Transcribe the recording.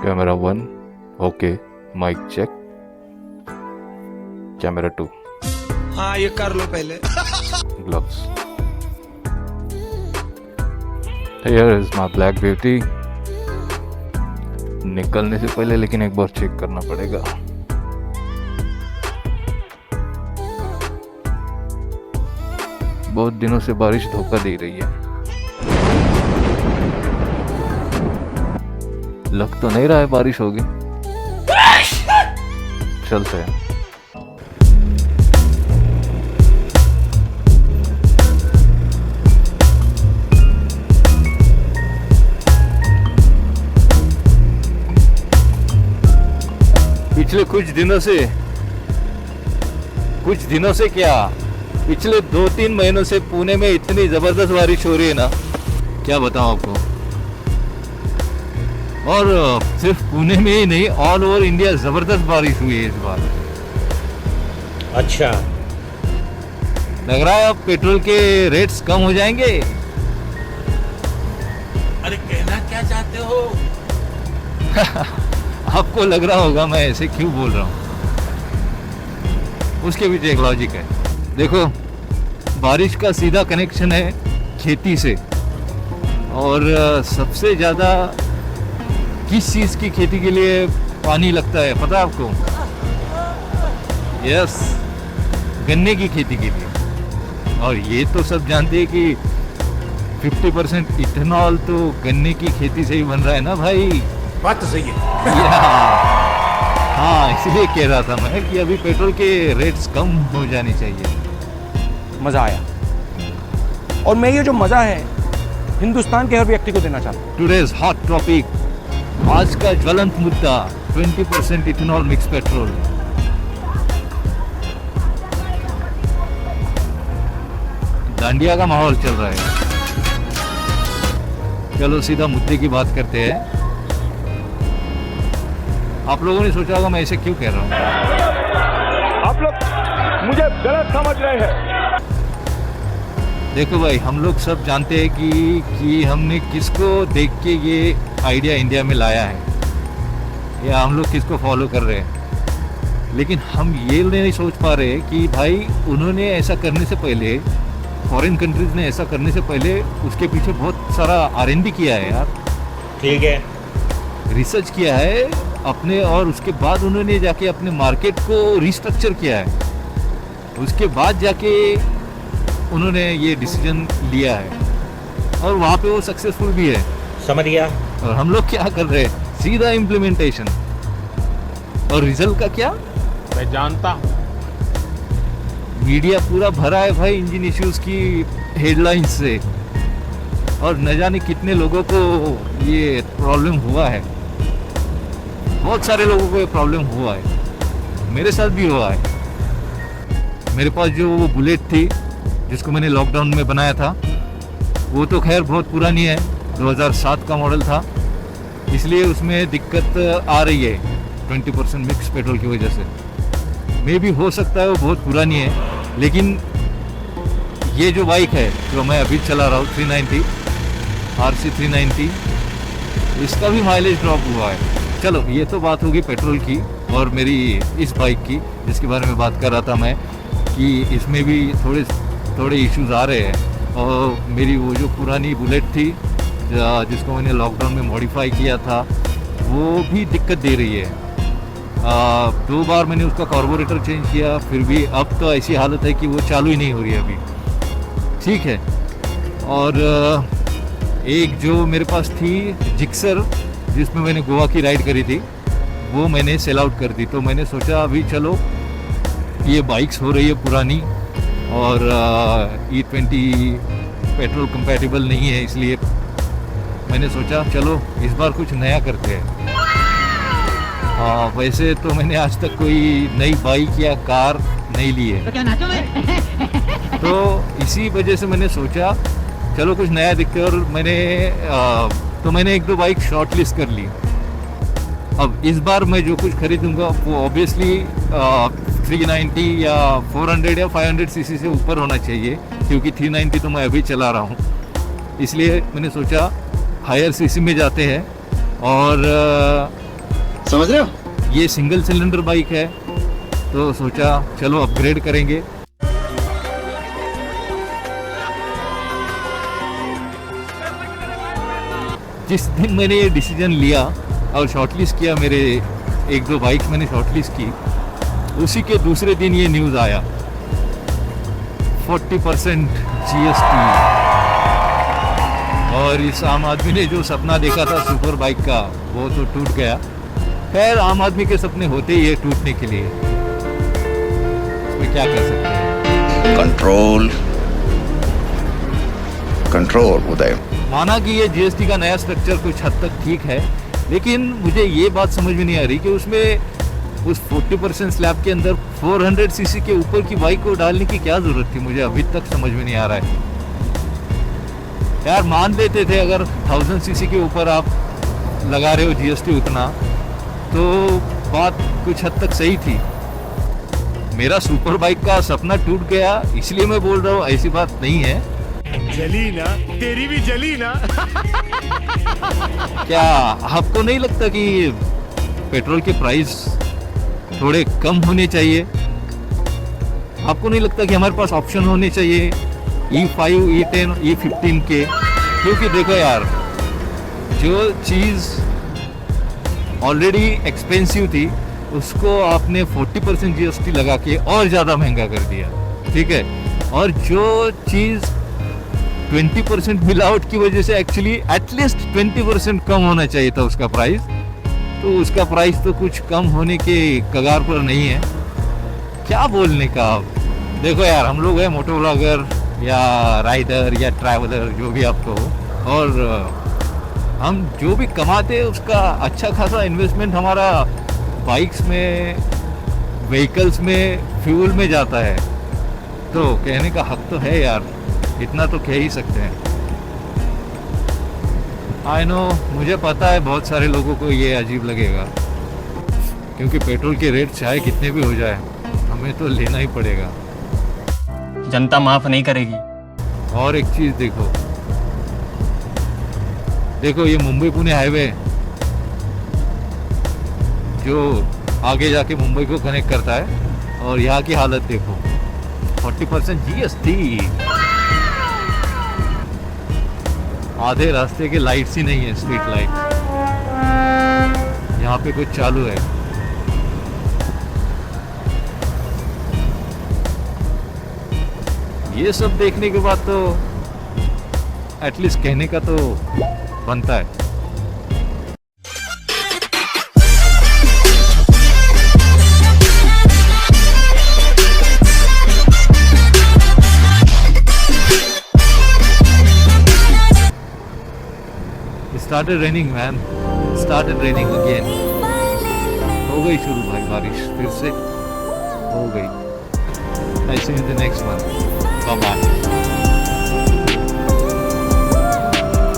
Camera 1 okay, mic check, camera 2, हाँ ये कर लो पहले। Gloves. Here is my black beauty. निकलने से पहले लेकिन एक बार चेक करना पड़ेगा। बहुत दिनों से बारिश धोखा दे रही है। लग तो नहीं रहा है बारिश होगी। चलते हैं। पिछले कुछ दिनों से क्या, पिछले 2-3 महीनों से पुणे में इतनी जबरदस्त बारिश हो रही है ना, क्या बताऊं आपको। और सिर्फ पुणे में ही नहीं, ऑल ओवर इंडिया जबरदस्त बारिश हुई है इस बार। अच्छा, लग रहा है अब पेट्रोल के रेट्स कम हो जाएंगे। अरे कहना क्या चाहते हो? आपको लग रहा होगा मैं ऐसे क्यों बोल रहा हूँ, उसके पीछे एक लॉजिक है। देखो, बारिश का सीधा कनेक्शन है खेती से, और सबसे ज़्यादा किस चीज़ की खेती के लिए पानी लगता है पता है आपको? यस, गन्ने की खेती के लिए। और ये तो सब जानते हैं कि 50% इथेनॉल तो गन्ने की खेती से ही बन रहा है ना भाई। बात तो सही है। हाँ, इसलिए कह रहा था मैं कि अभी पेट्रोल के रेट्स कम हो जाने चाहिए। मजा आया, और मैं ये जो मजा है हिंदुस्तान के हर व्यक्ति को देना चाहता हूँ। टुडेज हॉट टॉपिक, आज का ज्वलंत मुद्दा, 20% इथेनॉल मिक्स पेट्रोल। दांडिया का माहौल चल रहा है। चलो सीधा मुद्दे की बात करते हैं। आप लोगों ने सोचा होगा मैं ऐसे क्यों कह रहा हूँ। आप लोग मुझे गलत समझ रहे हैं। देखो भाई, हम लोग सब जानते हैं कि हमने किसको देख के ये आइडिया इंडिया में लाया है, या हम लोग किसको फॉलो कर रहे हैं। लेकिन हम ये नहीं सोच पा रहे कि भाई उन्होंने ऐसा करने से पहले, फॉरेन कंट्रीज ने ऐसा करने से पहले उसके पीछे बहुत सारा R&D किया है यार। ठीक है, रिसर्च किया है अपने, और उसके बाद उन्होंने जाके अपने मार्केट को रिस्ट्रक्चर किया है। उसके बाद जाके उन्होंने ये डिसीजन लिया है, और वहाँ पे वो सक्सेसफुल भी है। समझ गया। और हम लोग क्या कर रहे हैं, सीधा इम्प्लीमेंटेशन। और रिजल्ट का क्या, मैं जानता हूँ। मीडिया पूरा भरा है भाई इंजन इश्यूज की हेडलाइंस से, और न जाने कितने लोगों को ये प्रॉब्लम हुआ है। बहुत सारे लोगों को ये प्रॉब्लम हुआ है, मेरे साथ भी हुआ है। मेरे पास जो वो बुलेट थी जिसको मैंने लॉकडाउन में बनाया था, वो तो खैर बहुत पुरानी है, 2007 का मॉडल था, इसलिए उसमें दिक्कत आ रही है 20% मिक्स पेट्रोल की वजह से। मे भी हो सकता है वो बहुत पुरानी है, लेकिन ये जो बाइक है जो मैं अभी चला रहा हूँ 390 RC 390, इसका भी माइलेज ड्रॉप हुआ है। चलो ये तो बात होगी पेट्रोल की और मेरी इस बाइक की, जिसके बारे में बात कर रहा था मैं, कि इसमें भी थोड़े इश्यूज आ रहे हैं। और मेरी वो जो पुरानी बुलेट थी जिसको मैंने लॉकडाउन में मॉडिफाई किया था, वो भी दिक्कत दे रही है। 2 बार मैंने उसका कार्बोरेटर चेंज किया, फिर भी अब तो ऐसी हालत है कि वो चालू ही नहीं हो रही है अभी। ठीक है, और एक जो मेरे पास थी जिक्सर, जिसमें मैंने गोवा की राइड करी थी, वो मैंने सेल आउट कर दी। तो मैंने सोचा अभी चलो ये बाइक्स हो रही है पुरानी, और E20 पेट्रोल कंपैटिबल नहीं है, इसलिए मैंने सोचा चलो इस बार कुछ नया करते हैं। वैसे तो मैंने आज तक कोई नई बाइक या कार नहीं ली है, तो क्या नाचो मैं? तो इसी वजह से मैंने सोचा चलो कुछ नया दिखे, और मैंने 1-2 बाइक शॉर्ट लिस्ट कर ली। अब इस बार मैं जो कुछ खरीदूंगा वो ऑब्वियसली 390 या 400 या 500 सीसी से ऊपर होना चाहिए, क्योंकि 390 तो मैं अभी चला रहा हूँ। इसलिए मैंने सोचा हायर सीसी में जाते हैं, और समझ रहे हो? ये सिंगल सिलेंडर बाइक है, तो सोचा चलो अपग्रेड करेंगे। जिस दिन मैंने ये डिसीजन लिया और शॉर्टलिस्ट किया, मेरे एक दो बाइक मैंने शॉर्टलिस्ट की, उसी के दूसरे दिन ये न्यूज़ आया 40% GST। और इस आम आदमी ने जो सपना देखा था सुपर बाइक का, वो तो टूट गया। खैर, आम आदमी के सपने होते ही है टूटने के लिए, इसमें क्या कर सकते हैं। कंट्रोल कंट्रोल उदय। माना कि ये GST का नया स्ट्रक्चर कुछ हद तक ठीक है, लेकिन मुझे ये बात समझ में नहीं आ रही कि उसमें उस 40% स्लैब के अंदर 400 सीसी के ऊपर की बाइक को डालने की क्या ज़रूरत थी। मुझे अभी तक समझ में नहीं आ रहा है यार। मान लेते थे अगर 1000 सीसी के ऊपर आप लगा रहे हो GST उतना, तो बात कुछ हद तक सही थी। मेरा सुपर बाइक का सपना टूट गया, इसलिए मैं बोल रहा हूँ, ऐसी बात नहीं है। जली ना, तेरी भी जली ना। क्या आपको नहीं लगता कि पेट्रोल के प्राइस थोड़े कम होने चाहिए? आपको नहीं लगता कि हमारे पास ऑप्शन होने चाहिए E5, E10, E15 के? क्योंकि देखो यार, जो चीज़ ऑलरेडी एक्सपेंसिव थी उसको आपने 40% GST लगा के और ज़्यादा महंगा कर दिया, ठीक है। और जो चीज़ 20% मिलावट की वजह से एक्चुअली एटलीस्ट 20% कम होना चाहिए था उसका प्राइस, तो उसका प्राइस तो कुछ कम होने के कगार पर नहीं है। क्या बोलने का। अब देखो यार, हम लोग हैं मोटो व्लॉगर या राइडर या ट्रैवलर, जो भी आप कहो, और हम जो भी कमाते हैं उसका अच्छा खासा इन्वेस्टमेंट हमारा बाइक्स में, व्हीकल्स में, फ्यूल में जाता है। तो कहने का हक तो है यार, इतना तो कह ही सकते हैं। आई नो, मुझे पता है बहुत सारे लोगों को ये अजीब लगेगा, क्योंकि पेट्रोल के रेट चाहे कितने भी हो जाए, हमें तो लेना ही पड़ेगा। जनता माफ नहीं करेगी। और एक चीज़ देखो ये मुंबई पुणे हाईवे जो आगे जाके मुंबई को कनेक्ट करता है, और यहाँ की हालत देखो, 40% GST। आधे रास्ते के लाइट्स ही नहीं है, स्ट्रीट लाइट। यहाँ पे कुछ चालू है। ये सब देखने के बाद तो एटलीस्ट कहने का तो बनता है। Started raining man, started raining again। हो गई शुरू भाई बारिश, फिर से हो गई। I see you in the next one। Bye bye।